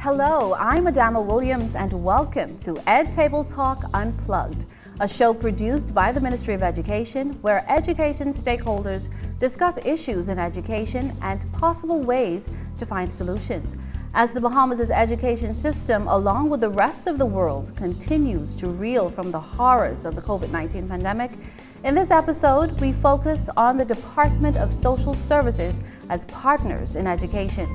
Hello, I'm Adama Williams and welcome to Ed Table Talk Unplugged, a show produced by the Ministry of Education where education stakeholders discuss issues in education and possible ways to find solutions. As the Bahamas' education system, along with the rest of the world, continues to reel from the horrors of the COVID-19 pandemic, in this episode, we focus on the Department of Social Services as partners in education.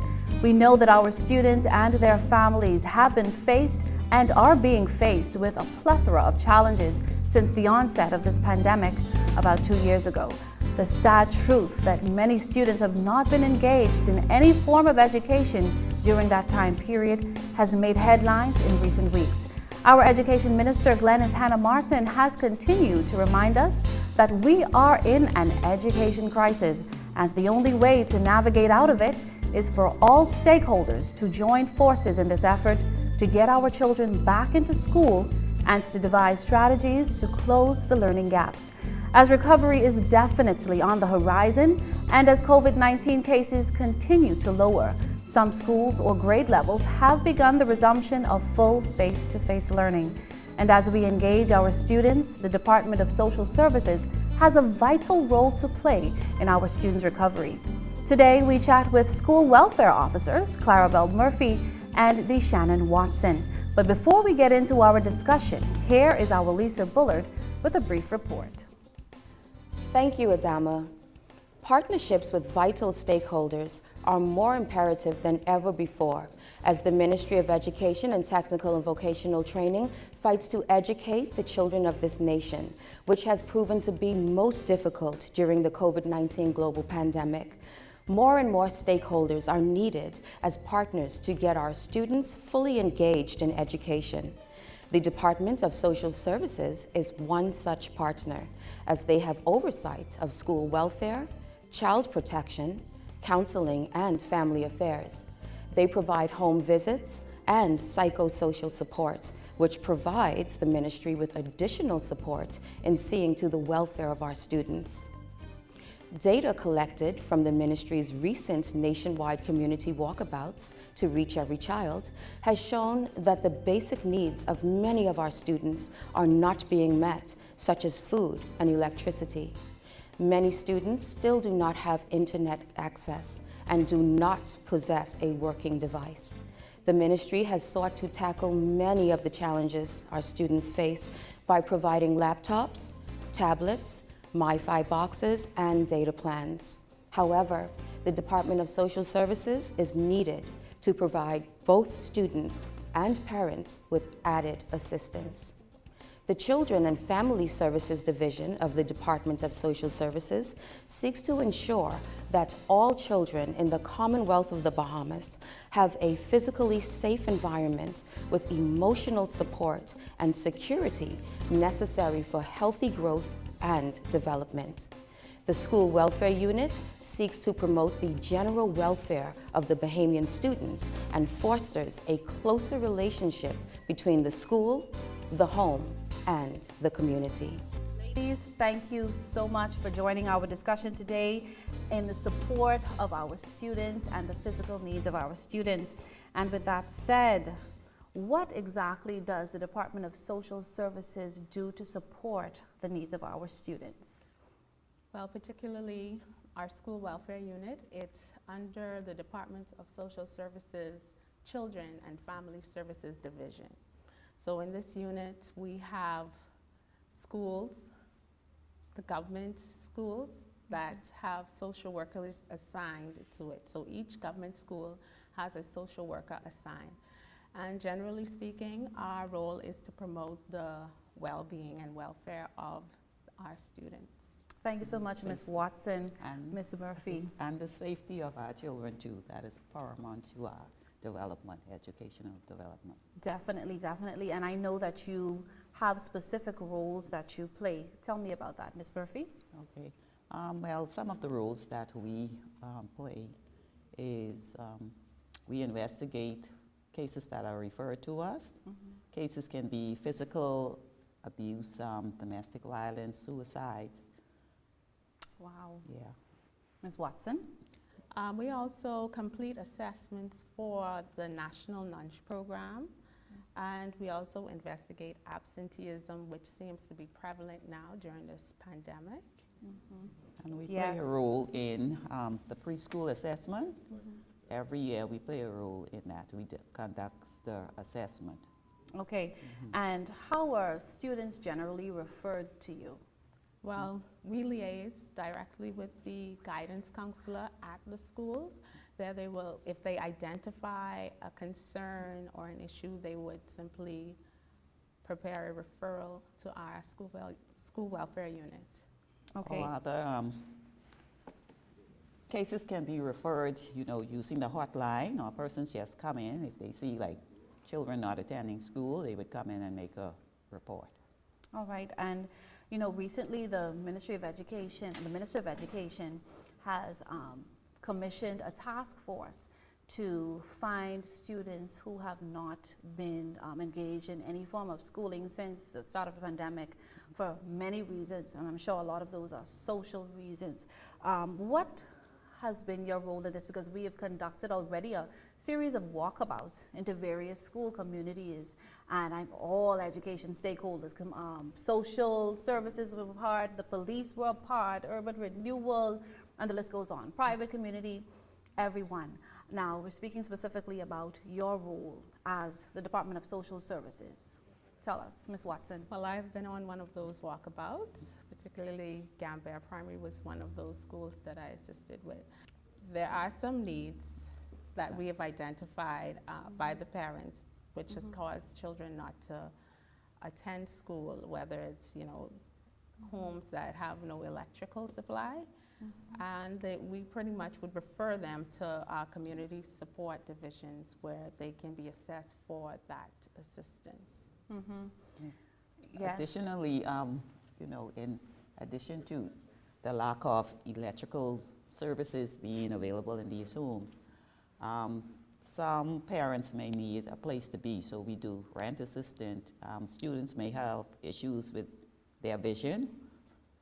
We know that our students and their families have been faced and are being faced with a plethora of challenges since the onset of this pandemic about 2 years ago. The sad truth that many students have not been engaged in any form of education during that time period has made headlines in recent weeks. Our Education Minister, Glenys Hannah Martin, has continued to remind us that we are in an education crisis, and the only way to navigate out of it is for all stakeholders to join forces in this effort to get our children back into school and to devise strategies to close the learning gaps. As recovery is definitely on the horizon and as COVID-19 cases continue to lower, some schools or grade levels have begun the resumption of full face-to-face learning. And as we engage our students, the Department of Social Services has a vital role to play in our students' recovery. Today, we chat with school welfare officers Clarabelle Murphy and Deshannon Watson. But before we get into our discussion, here is our Lisa Bullard with a brief report. Thank you, Adama. Partnerships with vital stakeholders are more imperative than ever before as the Ministry of Education and Technical and Vocational Training fights to educate the children of this nation, which has proven to be most difficult during the COVID-19 global pandemic. More and more stakeholders are needed as partners to get our students fully engaged in education. The Department of Social Services is one such partner, as they have oversight of school welfare, child protection, counseling, and family affairs. They provide home visits and psychosocial support, which provides the ministry with additional support in seeing to the welfare of our students. Data collected from the ministry's recent nationwide community walkabouts to reach every child has shown that the basic needs of many of our students are not being met, such as food and electricity. Many students still do not have internet access and do not possess a working device. The ministry has sought to tackle many of the challenges our students face by providing laptops, tablets, MiFi boxes, and data plans. However, the Department of Social Services is needed to provide both students and parents with added assistance. The Children and Family Services Division of the Department of Social Services seeks to ensure that all children in the Commonwealth of the Bahamas have a physically safe environment with emotional support and security necessary for healthy growth and development. The School Welfare Unit seeks to promote the general welfare of the Bahamian student and fosters a closer relationship between the school, the home, and the community. Ladies, thank you so much for joining our discussion today in the support of our students and the physical needs of our students. And with that said, what exactly does the Department of Social Services do to support the needs of our students? Well, particularly our School Welfare Unit, it's under the Department of Social Services Children and Family Services Division. So in this unit, we have schools, the government schools that have social workers assigned to it. So each government school has a social worker assigned. And generally speaking, our role is to promote the well-being and welfare of our students. Thank you so much, Ms. Watson and Ms. Murphy. And the safety of our children too, that is paramount to our development, educational development. Definitely, definitely. And I know that you have specific roles that you play. Tell me about that, Ms. Murphy. Okay. Well, some of the roles that we play is we investigate cases that are referred to us. Cases can be physical abuse, domestic violence, suicides. Wow. Yeah. Ms. Watson? We also complete assessments for the National Lunch Program, and we also investigate absenteeism, which seems to be prevalent now during this pandemic. And we Yes. play a role in the preschool assessment. Every year we play a role in that. We conduct the assessment. Okay, and how are students generally referred to you? Well, we liaise directly with the guidance counselor at the schools. There they will, if they identify a concern or an issue, they would simply prepare a referral to our school welfare unit. Okay, Or other cases can be referred, using the hotline, or persons just come in. If they see like children not attending school, they would come in and make a report. all right, and recently the Minister of Education has commissioned a task force to find students who have not been engaged in any form of schooling since the start of the pandemic for many reasons, and I'm sure a lot of those are social reasons. What has been your role in this? Because we have conducted already a series of walkabouts into various school communities, and all education stakeholders, social services were a part, the police were a part, urban renewal, and the list goes on, private community, everyone. Now, we're speaking specifically about your role as the Department of Social Services. Tell us, Ms. Watson. Well, I've been on one of those walkabouts, particularly Gambert Primary was one of those schools that I assisted with. There are some needs that we have identified by the parents, which has caused children not to attend school, whether it's, homes that have no electrical supply, and we pretty much would refer them to our community support divisions where they can be assessed for that assistance. Yes. Additionally, in addition to the lack of electrical services being available in these homes, some parents may need a place to be, so we do rent assistance. Students may have issues with their vision.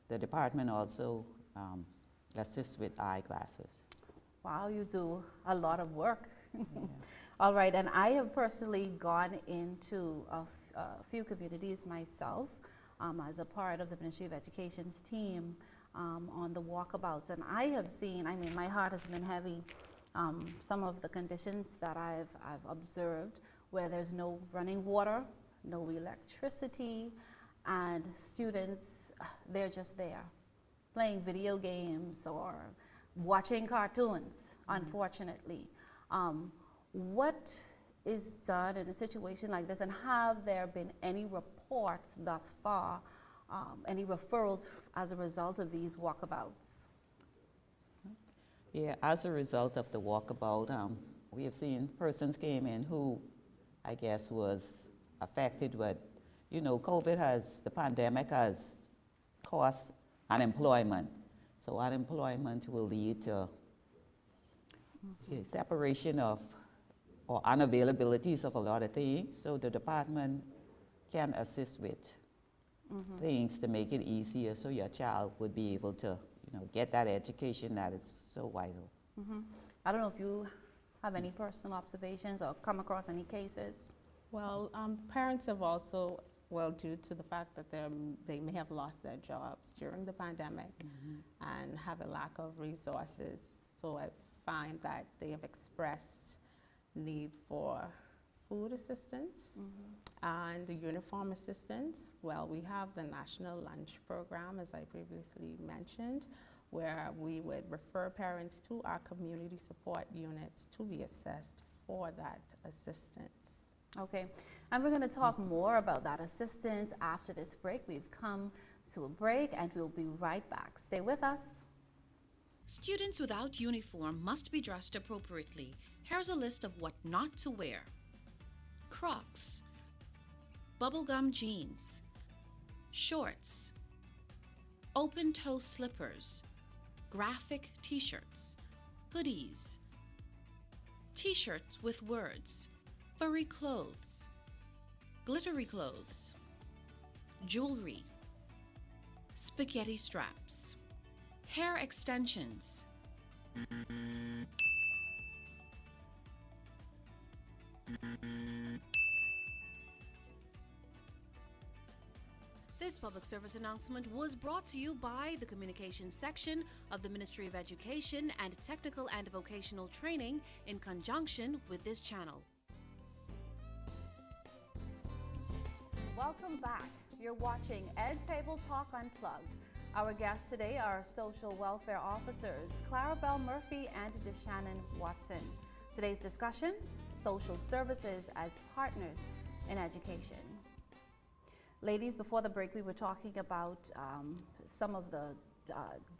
The department also assists with eyeglasses. Wow, you do a lot of work. All right, and I have personally gone into a few communities myself as a part of the Ministry of Education's team on the walkabouts, and I have seen, my heart has been heavy. Some of the conditions that I've observed, where there's no running water, no electricity, and students, they're just there playing video games or watching cartoons, unfortunately. What is done in a situation like this, and have there been any reports thus far, any referrals as a result of these walkabouts? Yeah, as a result of the walkabout, we have seen persons came in who, I guess, was affected with, the pandemic has caused unemployment. So unemployment will lead to separation of or unavailabilities of a lot of things. So the department can assist with things to make it easier so your child would be able to get that education that is so vital. I don't know if you have any personal observations or come across any cases. Well, parents have also, due to the fact that they may have lost their jobs during the pandemic and have a lack of resources. So I find that they have expressed need for food assistance and uniform assistance. Well, we have the National Lunch Program, as I previously mentioned, where we would refer parents to our community support units to be assessed for that assistance. Okay, and we're going to talk more about that assistance after this break. We've come to a break and we'll be right back. Stay with us. Students without uniform must be dressed appropriately. Here's a list of what not to wear: Crocs, bubblegum jeans, shorts, open-toe slippers, graphic t-shirts, hoodies, t-shirts with words, furry clothes, glittery clothes, jewelry, spaghetti straps, hair extensions, This public service announcement was brought to you by the Communications Section of the Ministry of Education and Technical and Vocational Training in conjunction with this channel. Welcome back. You're watching Ed Table Talk Unplugged. Our guests today are social welfare officers Clarabelle Murphy and Deshannon Watson. Today's discussion, social services as partners in education. Ladies, before the break, we were talking about some of the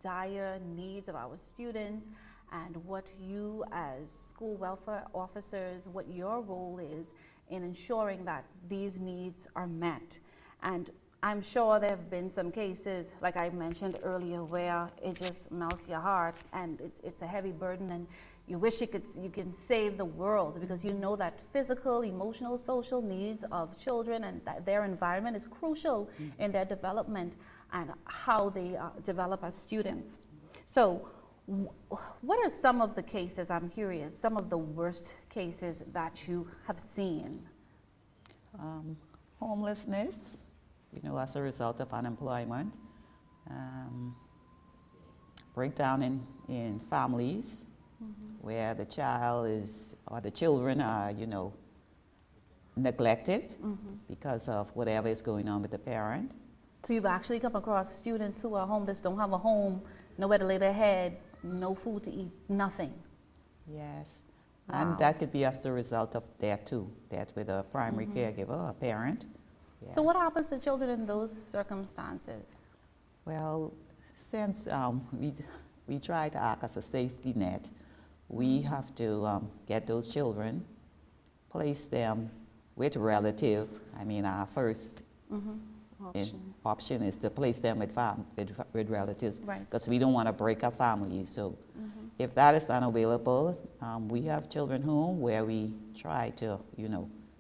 dire needs of our students and what you as school welfare officers, what your role is in ensuring that these needs are met. And I'm sure there have been some cases, like I mentioned earlier, where it just melts your heart and it's a heavy burden, and you wish you can save the world, because you know that physical, emotional, social needs of children and that their environment is crucial in their development and how they develop as students. So what are some of the cases, I'm curious, some of the worst cases that you have seen? Homelessness, as a result of unemployment, breakdown in families, where the child is, or the children are, neglected because of whatever is going on with the parent. So you've actually come across students who are homeless, don't have a home, nowhere to lay their head, no food to eat, nothing. Yes. Wow. And that could be as a result of that too, that with a primary caregiver, a parent. Yes. So what happens to children in those circumstances? Well, since we try to act as a safety net, we have to get those children, place them with relative. I mean, our first option is to place them with relatives, Right. because we don't want to break up families. So if that is unavailable, we have children home where we try to,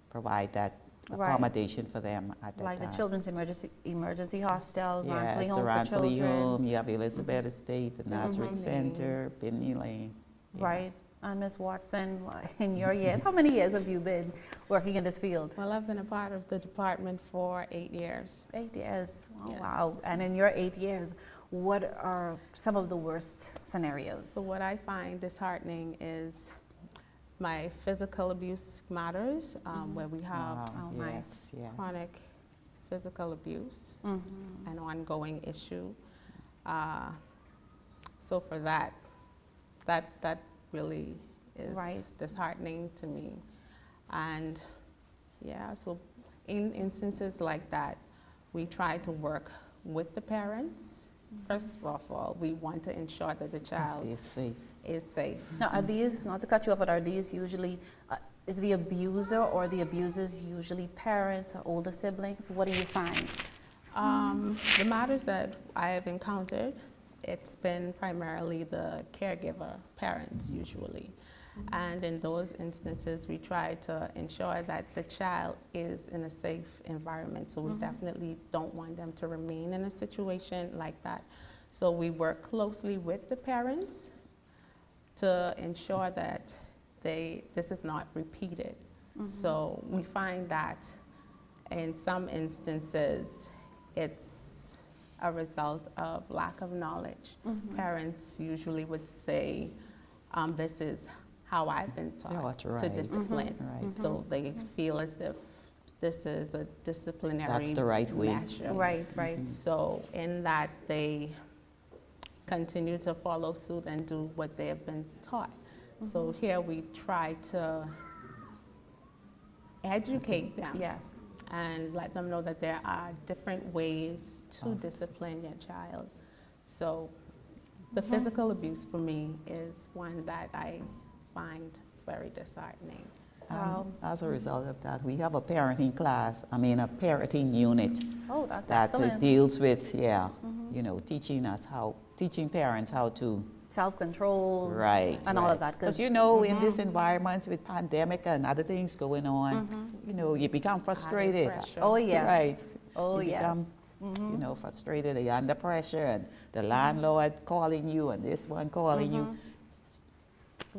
provide that Right. accommodation for them at that Like time. the Children's Emergency Hostel, Ranfley Yes, the Home for Ranfley Children. Home, you have Elizabeth Estate, the Nazareth Center, Binney Lane. Yeah. Right. And Ms. Watson, in your years, how many years have you been working in this field? Well, I've been a part of the department for 8 years. 8 years. Oh, Yes. wow. And in your 8 years, what are some of the worst scenarios? So what I find disheartening is my physical abuse matters, where we have Oh, nice. yes. chronic physical abuse, an ongoing issue. So for that really is Right. disheartening to me. And yeah, so in instances like that, we try to work with the parents. First of all, we want to ensure that the child It's safe. is safe. Now, are these, not to cut you off, but are these usually, is the abuser or the abusers usually parents or older siblings? What do you find? The matters that I have encountered, it's been primarily the caregiver, parents usually. And in those instances, we try to ensure that the child is in a safe environment. So we definitely don't want them to remain in a situation like that. So we work closely with the parents to ensure that this is not repeated. So we find that in some instances, it's a result of lack of knowledge. Parents usually would say, this is how I've been taught Right. to discipline. Right. So they feel as if this is a disciplinary That's the right way. measure. Right, right. So in that, they continue to follow suit and do what they have been taught. So here we try to educate them. Yes. And let them know that there are different ways to discipline your child. So the physical abuse for me is one that I find very disheartening. As a result of that, we have a parenting class, a parenting unit Oh, that's that excellent. deals with, teaching parents how to, Self-control. right. And all of that. Because in this environment with pandemic and other things going on, you become frustrated. pressure. Oh, yes. Right. Oh, You yes. become, frustrated, you're under pressure, and the landlord calling you and this one calling you.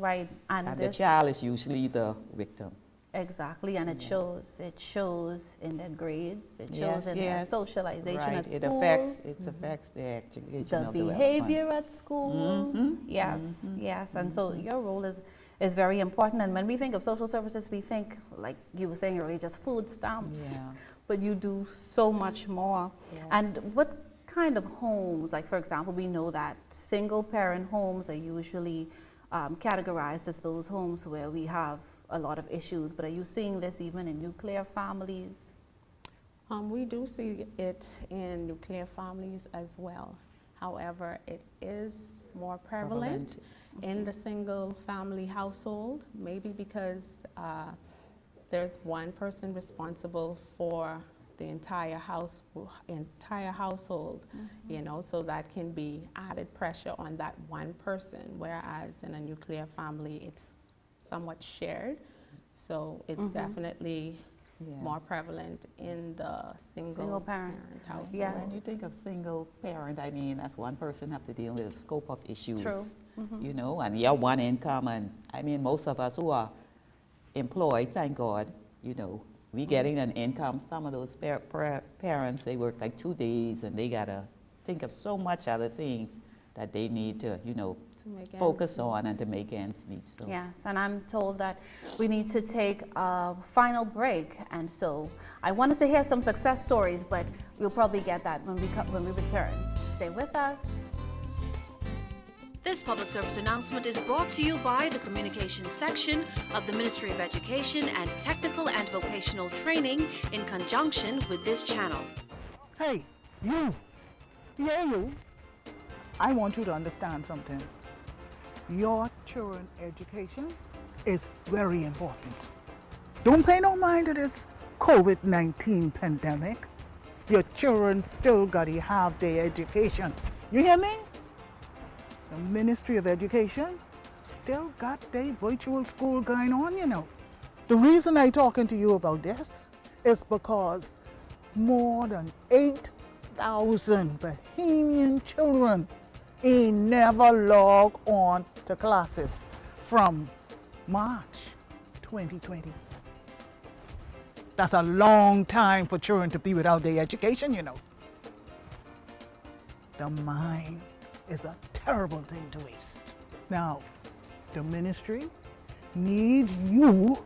Right, And the this, child is usually the victim. exactly, and it shows in their grades, it shows Yes, in their yes. socialization Right. at It school, affects their educational the development. behavior at school. Mhm, Yes, yes, and so your role is very important. And when we think of social services, we think, like you were saying earlier, just food stamps. Yeah. But you do so much more. Yes. And what kind of homes, like for example, we know that single parent homes are usually categorized as those homes where we have a lot of issues, but are you seeing this even in nuclear families? We do see it in nuclear families as well. However, it is more prevalent in the single family household, maybe because there's one person responsible for the entire household, you know, so that can be added pressure on that one person, whereas in a nuclear family, it's somewhat shared. So it's definitely more prevalent in the single parent household. Yes. When you think of single parent, I mean, as one person have to deal with a scope of issues. True. You know, and you have one income, and I mean, most of us who are employed, thank God, you know, we getting an income. Some of those parents, they work like 2 days, and they gotta think of so much other things that they need to, you know, focus on and to make ends meet. So. Yes, and I'm told that we need to take a final break, and so I wanted to hear some success stories, but we'll probably get that when we return. Stay with us. This public service announcement is brought to you by the Communications section of the Ministry of Education and Technical and Vocational Training in conjunction with this channel. Hey, you! Yeah, you! I want you to understand something. Your children's education is very important. Don't pay no mind to this COVID-19 pandemic. Your children still gotta have their education. You hear me? The Ministry of Education still got their virtual school going on, you know. The reason I'm talking to you about this is because more than 8,000 Bahamian children ain't never log on to classes from March 2020. That's a long time for children to be without their education, you know. The mind is a terrible thing to waste. Now, the ministry needs you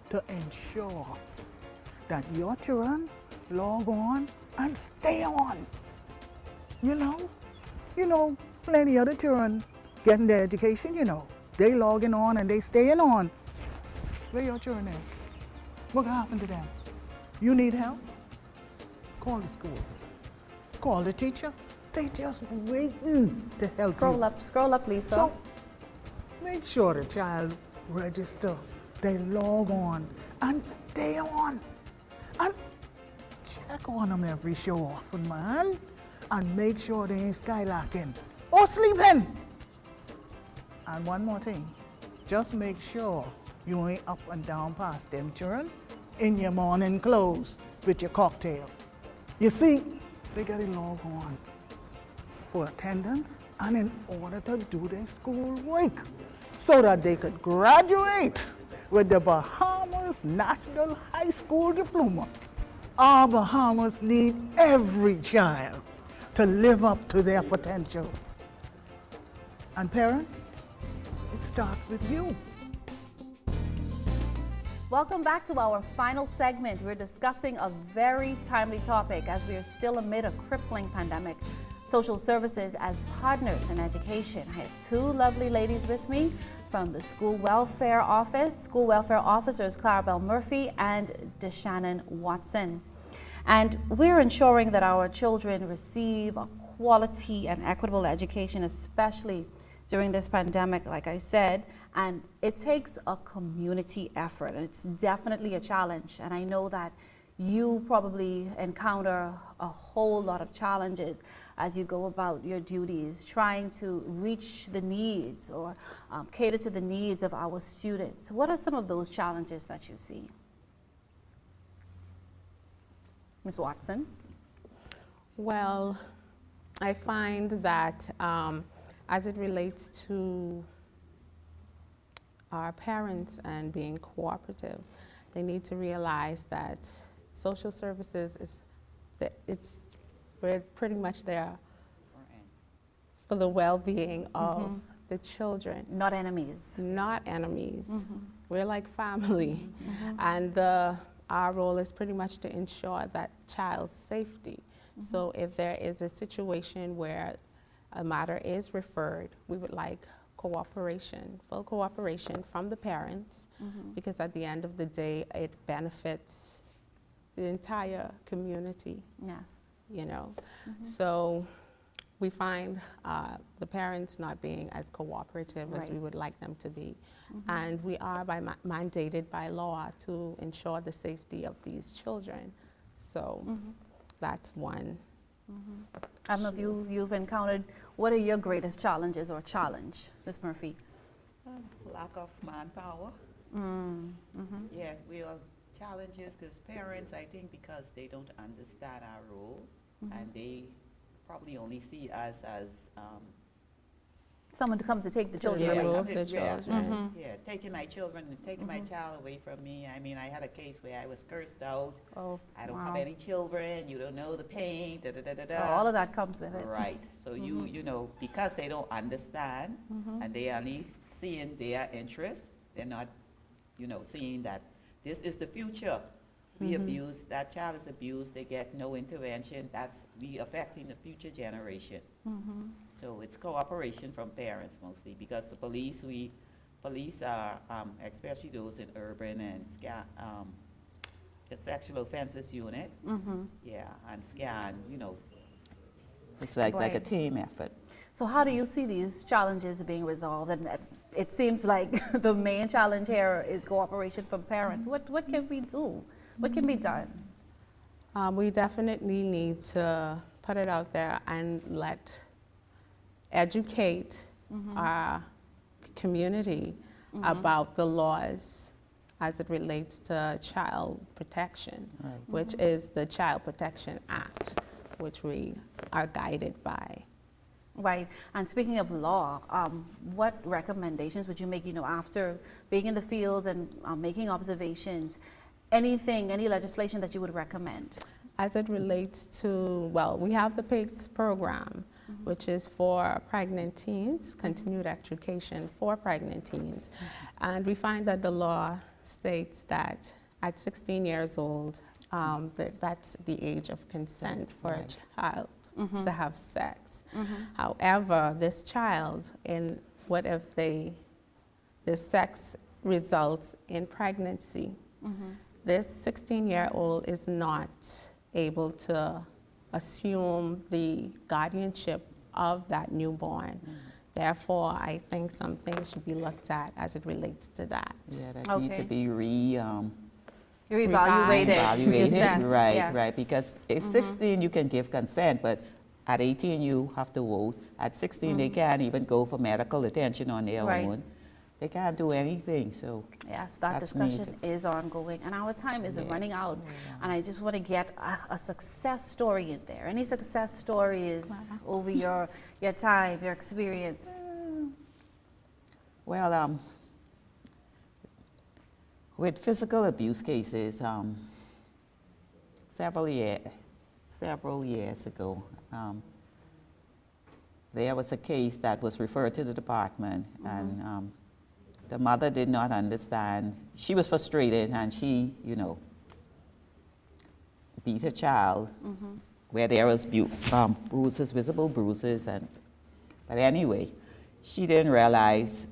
to ensure that your children log on and stay on. You know, plenty other children getting their education, you know. They logging on and they staying on. Where your children is? What happened to them? You need help? Call the school. Call the teacher. They just waiting to help you. Scroll up, Lisa. So make sure the child register. They log on and stay on. And check on them every so often, man. And make sure they ain't skylocking or sleeping. And one more thing, just make sure you ain't up and down past them children in your morning clothes with your cocktail. You see, they gotta log on for attendance and in order to do their school work so that they could graduate with the Bahamas National High School Diploma. Our Bahamas need every child to live up to their potential. And parents, it starts with you. Welcome back to our final segment. We're discussing a very timely topic as we are still amid a crippling pandemic. Social services as partners in education. I have two lovely ladies with me from the School Welfare Office. School Welfare Officers Clarabelle Murphy and Deshannon Watson. And we're ensuring that our children receive a quality and equitable education, especially during this pandemic, like I said. And it takes a community effort, and it's definitely a challenge. And I know that you probably encounter a whole lot of challenges as you go about your duties, trying to reach the needs or cater to the needs of our students. What are some of those challenges that you see? Ms. Watson? Well, I find that as it relates to our parents and being cooperative. They need to realize that social services we're pretty much there for the well-being of the children. Not enemies. Not enemies. We're like family. And our role is pretty much to ensure that child's safety. So if there is a situation where a matter is referred, we would like cooperation, full cooperation from the parents, because at the end of the day, it benefits the entire community. Yes. You know, so we find the parents not being as cooperative as we would like them to be, and we are mandated by law to ensure the safety of these children. So that's one. I don't know if you've encountered, what are your greatest challenges or challenge, Ms. Murphy? Lack of manpower. Yeah, we are challenges because parents, I think, because they don't understand our role, and they probably only see us as Someone to come to take the children Yeah, away. remove the children. yeah, taking my children and taking my child away from me. I mean, I had a case where I was cursed out. Oh, I don't wow. have any children. You don't know the pain. Da da da da da. Oh, all of that comes with it. Right. So you know, because they don't understand and they only seeing their interests, they're not, you know, seeing that this is the future. We abuse, that child is abused, they get no intervention, we affecting the future generation. So it's cooperation from parents mostly, because the police are, especially those in urban and the sexual offenses unit, yeah, and SCAN, you know, it's like a Right. team effort. So how do you see these challenges being resolved? And it seems like the main challenge here is cooperation from parents. What can we do? What can be done? We definitely need to put it out there and educate our community about the laws as it relates to child protection, which is the Child Protection Act, which we are guided by. Right. And speaking of law, what recommendations would you make, you know, after being in the field and making observations? Any legislation that you would recommend? As it relates to, well, we have the PIGS program, which is for pregnant teens, continued education for pregnant teens. And we find that the law states that at 16 years old, that's the age of consent for a child to have sex. However, this child, what if the sex results in pregnancy? This 16-year-old is not able to assume the guardianship of that newborn. Therefore, I think some things should be looked at as it relates to that. Yeah, that need to be Reevaluated. evaluated, Yes, right, yes. right, because at 16 you can give consent, but at 18 you have to vote. At 16 they can't even go for medical attention on their Right. own. They can't do anything, so Yes, that that's discussion needed. is ongoing, and our time is Yes. running out. And I just want to get a success story in there. Any success stories over your time, your experience? well, with physical abuse cases, several years ago, there was a case that was referred to the department, and the mother did not understand. She was frustrated, and she, you know, beat her child where there was bruises, visible bruises, but anyway, she didn't realize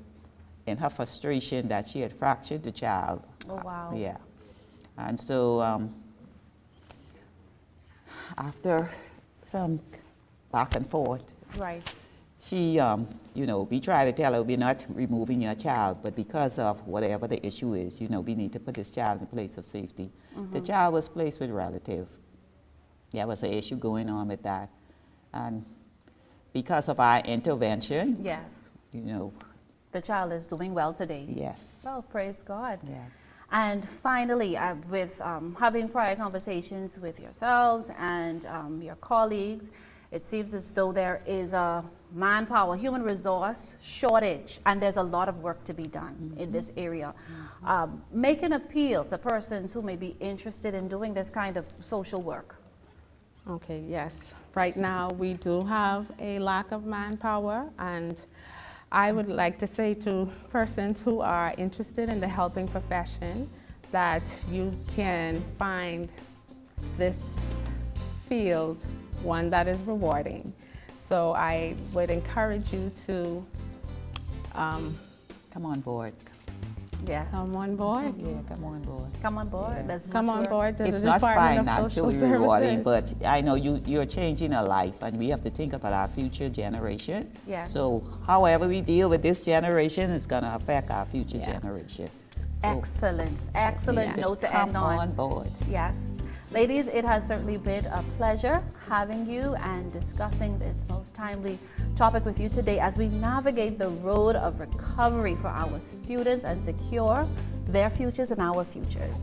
in her frustration that she had fractured the child. Oh, wow. Yeah, and so after some back and forth, Right. she, you know, we try to tell her we're not removing your child, but because of whatever the issue is, you know, we need to put this child in a place of safety. The child was placed with a relative. There was an issue going on with that. And because of our intervention, Yes. you know, The child is doing well today. yes, Well, praise God. yes. And finally, with having prior conversations with yourselves and your colleagues, it seems as though there is a manpower, human resource shortage, and there's a lot of work to be done in this area. Make an appeal to persons who may be interested in doing this kind of social work. Okay, yes. Right now, we do have a lack of manpower, and I would like to say to persons who are interested in the helping profession that you can find this field one that is rewarding. So I would encourage you to Come on board. Yes. come on board. Yeah, come on board. Come on board. Yeah. There's Come much on work. board to It's the not Department of Social financially rewarding, Services. but I know you're changing a life, and we have to think about our future generation. Yes. So however we deal with this generation is going to affect our future Yeah. generation. So Excellent Yeah. note to come end on board. Yes. Ladies, it has certainly been a pleasure having you and discussing this most timely topic with you today as we navigate the road of recovery for our students and secure their futures and our futures.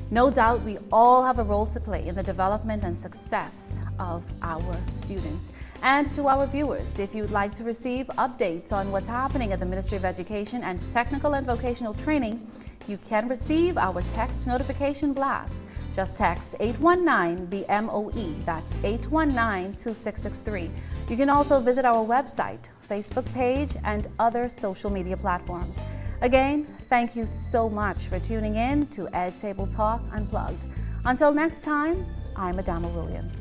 No doubt we all have a role to play in the development and success of our students. And to our viewers, if you'd like to receive updates on what's happening at the Ministry of Education and Technical and Vocational Training, you can receive our text notification blast. Just text 819-BMOE, that's 819-2663. You can also visit our website, Facebook page, and other social media platforms. Again, thank you so much for tuning in to Ed Table Talk Unplugged. Until next time, I'm Adama Williams.